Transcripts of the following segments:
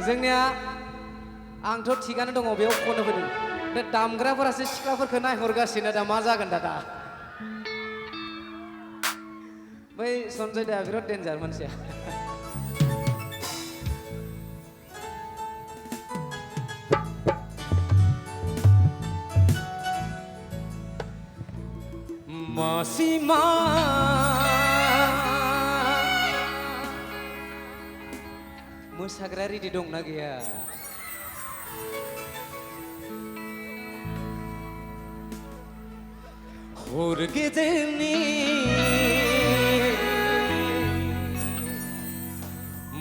जोंनिया आंथ' थिगानो दङ बेयाव खनो फैदों बे दामग्राफोरासो सिख्लाफोरखौ नायहरगासिनो दा मा जागोन दा बै सन्जय दा बिराद डेन्जार मानसिया Masima Mosagra ready dong na gaya Hor gideni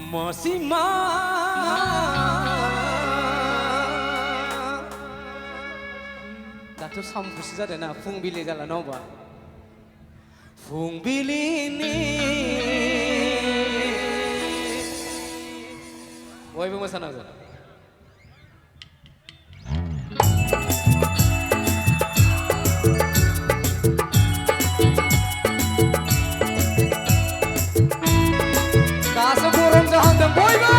Masima Dato sampusi जादों ना फुंबिलि जाला नौबा Fungbilini Bयबो मोसानांगौ दासो गरम जाहांदों बयबो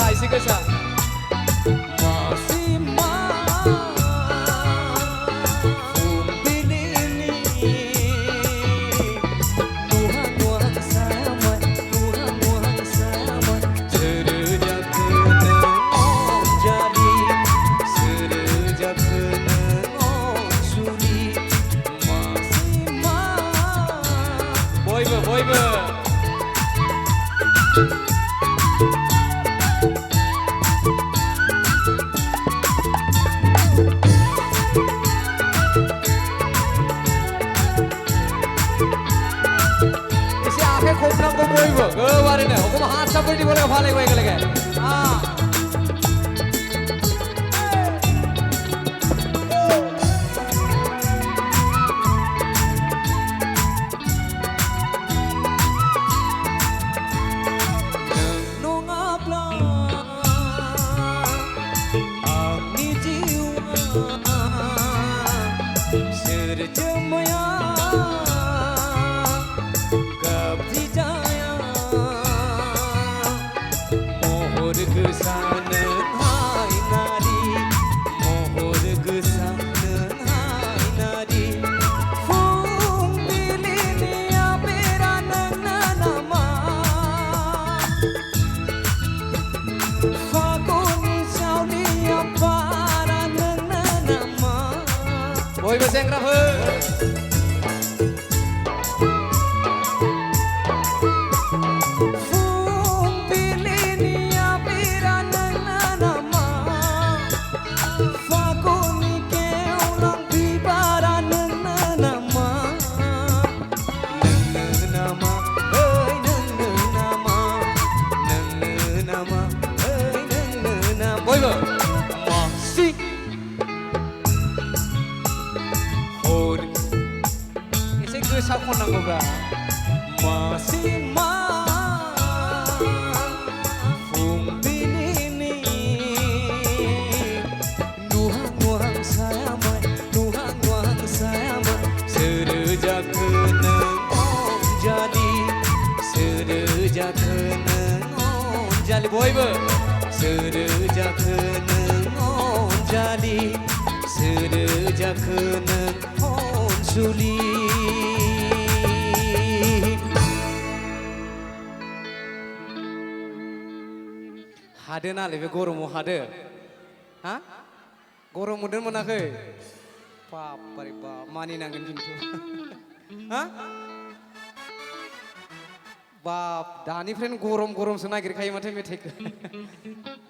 Isi gesa Masima Fungbilini Nuhang sama Serejak kenang jadi Serejak kenang suli Masima Boybe Kopnang boybo, kemarin ya, aku mah hasa seperti boleh kepala gue lagi. Ôi bà sen ra hơi Phung बयबो मासि हर एसे गोसा खननांगौब्रा मासि मा फुंबिलिनि नुहां नुहां सायामाय नुहां नुहां सायामाय सोर जाखो नों अनजालि सोर जाखो नों अनजालि बयबो सोर जाखो नों अनजालि सोर जाखो नों अनसुलि हादो नालाय बे गरमाव हादो हा गरम मोनदों मोनाखै बाप बारे बाप मानिनांगोन खिन्थु हा बाप दानिफ्रायनो गरम गरमसो नागिरखायो माथो मेथाइखौ